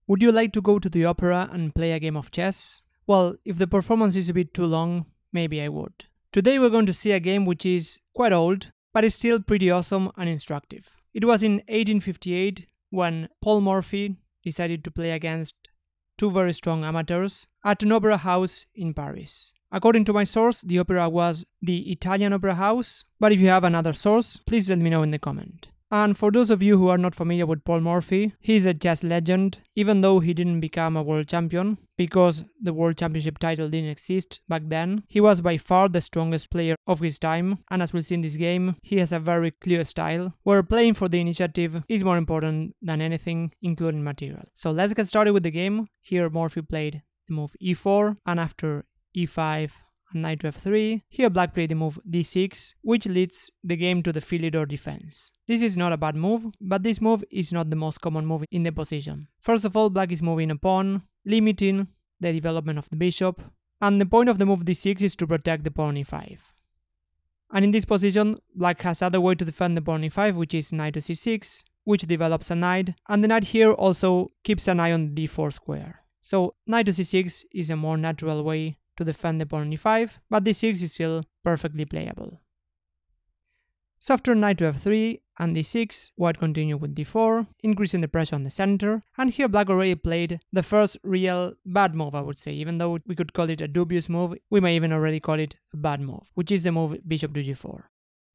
Would you like to go to the opera and play a game of chess? Well, if the performance is a bit too long, maybe I would. Today we're going to see a game which is quite old, but is still pretty awesome and instructive. It was in 1858 when Paul Morphy decided to play against two very strong amateurs at an opera house in Paris. According to my source, the opera was the Italian Opera House, but if you have another source, please let me know in the comment. And for those of you who are not familiar with Paul Morphy, he's a chess legend, even though he didn't become a world champion, because the world championship title didn't exist back then. He was by far the strongest player of his time, and as we'll see in this game, he has a very clear style, where playing for the initiative is more important than anything, including material. So let's get started with the game. Here Morphy played the move e4, and after e5, and knight to f3, here black played the move d6, which leads the game to the Philidor defense. This is not a bad move, but this move is not the most common move in the position. First of all, black is moving a pawn, limiting the development of the bishop, and the point of the move d6 is to protect the pawn e5. And in this position, black has other way to defend the pawn e5, which is knight to c6, which develops a knight, and the knight here also keeps an eye on the d4 square. So knight to c6 is a more natural way to defend the pawn on e5, but d6 is still perfectly playable. So after knight to f3 and d6, white continued with d4, increasing the pressure on the center, and here black already played the first real bad move, I would say. Even though we could call it a dubious move, we may even already call it a bad move, which is the move bishop to g4.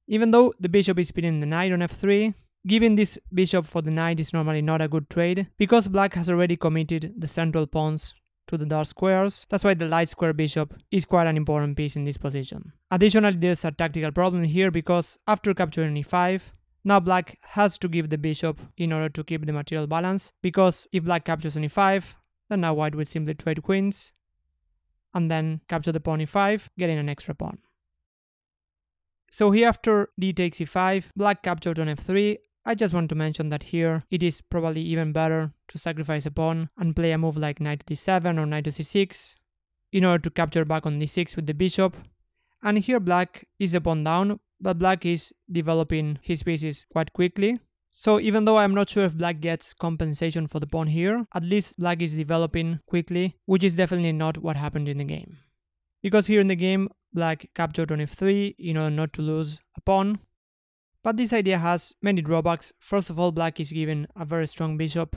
Even though the bishop is pinning the knight on f3, giving this bishop for the knight is normally not a good trade, because black has already committed the central pawns to the dark squares. That's why the light square bishop is quite an important piece in this position. Additionally, there's a tactical problem here because after capturing e5, now black has to give the bishop in order to keep the material balance, because if black captures on e5, then now white will simply trade queens and then capture the pawn e5, getting an extra pawn. So here after d takes e5, black captured on f3. I just want to mention that here it is probably even better to sacrifice a pawn and play a move like knight to d7 or knight to c6 in order to capture back on d6 with the bishop. And here black is a pawn down, but black is developing his pieces quite quickly. So even though I'm not sure if black gets compensation for the pawn here, at least black is developing quickly, which is definitely not what happened in the game. Because here in the game, black captured on f3 in order not to lose a pawn. But this idea has many drawbacks. First of all, black is given a very strong bishop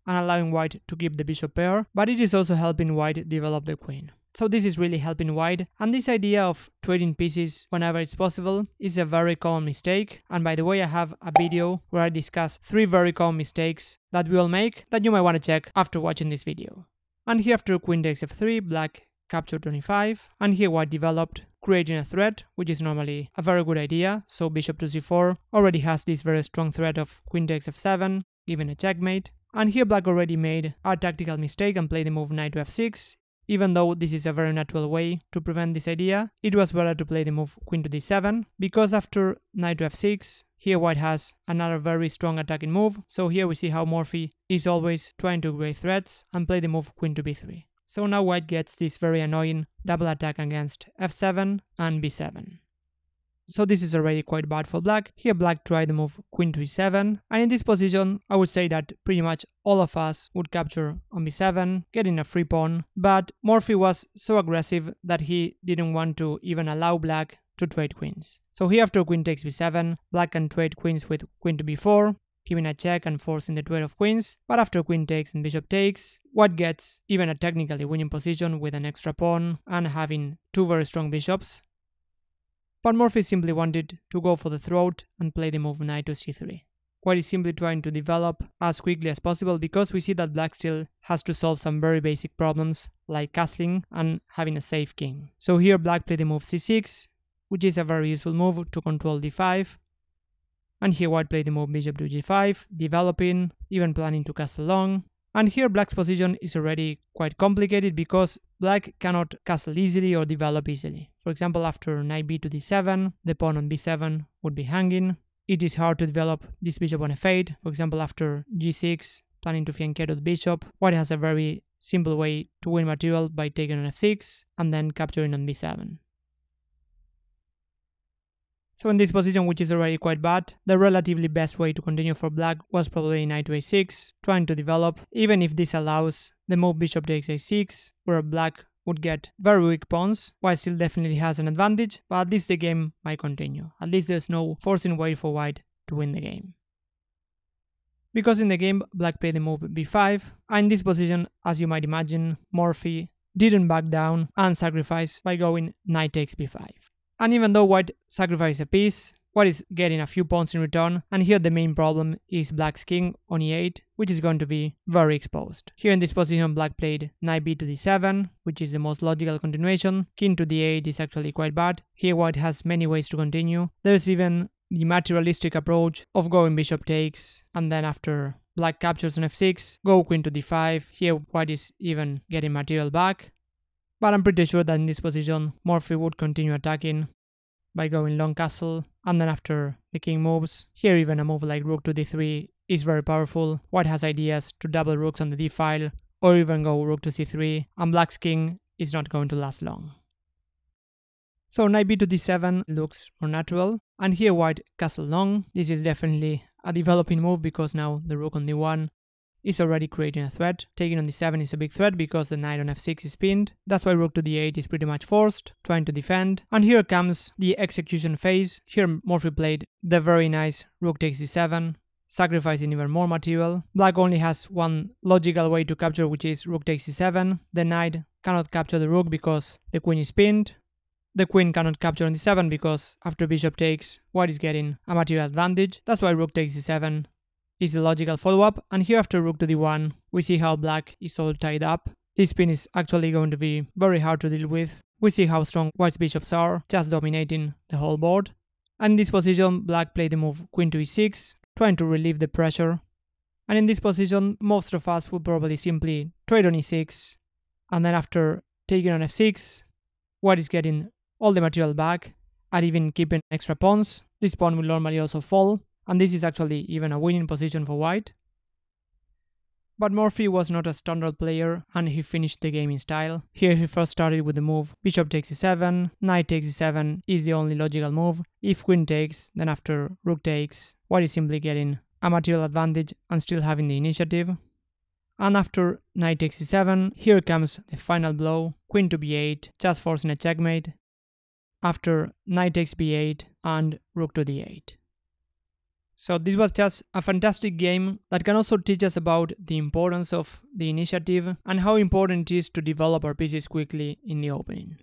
and allowing white to keep the bishop pair, but it is also helping white develop the queen. So this is really helping white, and this idea of trading pieces whenever it's possible is a very common mistake. And by the way, I have a video where I discuss 3 very common mistakes that we all make that you might want to check after watching this video. And here after queen takes f3, black captured on e5, and here white developed, creating a threat, which is normally a very good idea. So bishop to c4 already has this very strong threat of queen takes f7, giving a checkmate. And here black already made a tactical mistake and played the move knight to f6. Even though this is a very natural way to prevent this idea, it was better to play the move queen to d7, because after knight to f6, here white has another very strong attacking move. So here we see how Morphy is always trying to create threats and play the move queen to b3. So now white gets this very annoying double attack against f7 and b7. So this is already quite bad for black. Here black tried the move queen to e7, and in this position I would say that pretty much all of us would capture on b7, getting a free pawn, but Morphy was so aggressive that he didn't want to even allow black to trade queens. So here after queen takes b7, black can trade queens with queen to b4, giving a check and forcing the trade of queens, but after queen takes and bishop takes, white gets even a technically winning position with an extra pawn and having 2 very strong bishops. But Morphy simply wanted to go for the throat and play the move knight to c3. White is simply trying to develop as quickly as possible, because we see that black still has to solve some very basic problems like castling and having a safe king. So here black played the move c6, which is a very useful move to control d5. And here white played the move bishop to g5, developing, even planning to castle long. And here black's position is already quite complicated because black cannot castle easily or develop easily. For example, after knight b to d7, the pawn on b7 would be hanging. It is hard to develop this bishop on f8. For example, after g6, planning to fianchetto the bishop, white has a very simple way to win material by taking on f6 and then capturing on b7. So in this position, which is already quite bad, the relatively best way to continue for black was probably knight to a6, trying to develop, even if this allows the move bishop takes a6, where black would get very weak pawns, while still definitely has an advantage, but at least the game might continue. At least there's no forcing way for white to win the game. Because in the game, black played the move b5, and in this position, as you might imagine, Morphy didn't back down and sacrificed by going knight takes b5. And even though white sacrificed a piece, white is getting a few pawns in return, and here the main problem is black's king on e8, which is going to be very exposed. Here in this position, black played knight b to d7, which is the most logical continuation. King to d8 is actually quite bad. Here white has many ways to continue. There's even the materialistic approach of going bishop takes, and then after black captures on f6, go queen to d5. Here white is even getting material back. But I'm pretty sure that in this position, Morphy would continue attacking by going long castle, and then after the king moves, here even a move like rook to d3 is very powerful. White has ideas to double rooks on the d file, or even go rook to c3, and black's king is not going to last long. So knight b to d7 looks more natural, and here white castle long. This is definitely a developing move because now the rook on d1 is already creating a threat. Taking on d7 is a big threat because the knight on f6 is pinned. That's why rook to d8 is pretty much forced, trying to defend. And here comes the execution phase. Here Morphy played the very nice rook takes d7, sacrificing even more material. Black only has one logical way to capture, which is rook takes d7. The knight cannot capture the rook because the queen is pinned. The queen cannot capture on d7 because after bishop takes, white is getting a material advantage. That's why rook takes d7 is the logical follow-up. And here after rook to d1, we see how black is all tied up. This pin is actually going to be very hard to deal with. We see how strong white's bishops are, just dominating the whole board. And in this position, black played the move queen to e6, trying to relieve the pressure. And in this position, most of us would probably simply trade on e6, and then after taking on f6, white is getting all the material back, and even keeping extra pawns. This pawn will normally also fall, and this is actually even a winning position for white. But Morphy was not a standard player, and he finished the game in style. Here he first started with the move bishop takes e7, knight takes e7 is the only logical move. If queen takes, then after rook takes, white is simply getting a material advantage and still having the initiative. And after knight takes e7, here comes the final blow, queen to b8, just forcing a checkmate. After knight takes b8 and rook to d8. So this was just a fantastic game that can also teach us about the importance of the initiative and how important it is to develop our pieces quickly in the opening.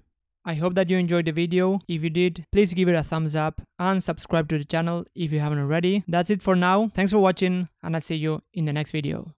I hope that you enjoyed the video. If you did, please give it a thumbs up and subscribe to the channel if you haven't already. That's it for now. Thanks for watching, and I'll see you in the next video.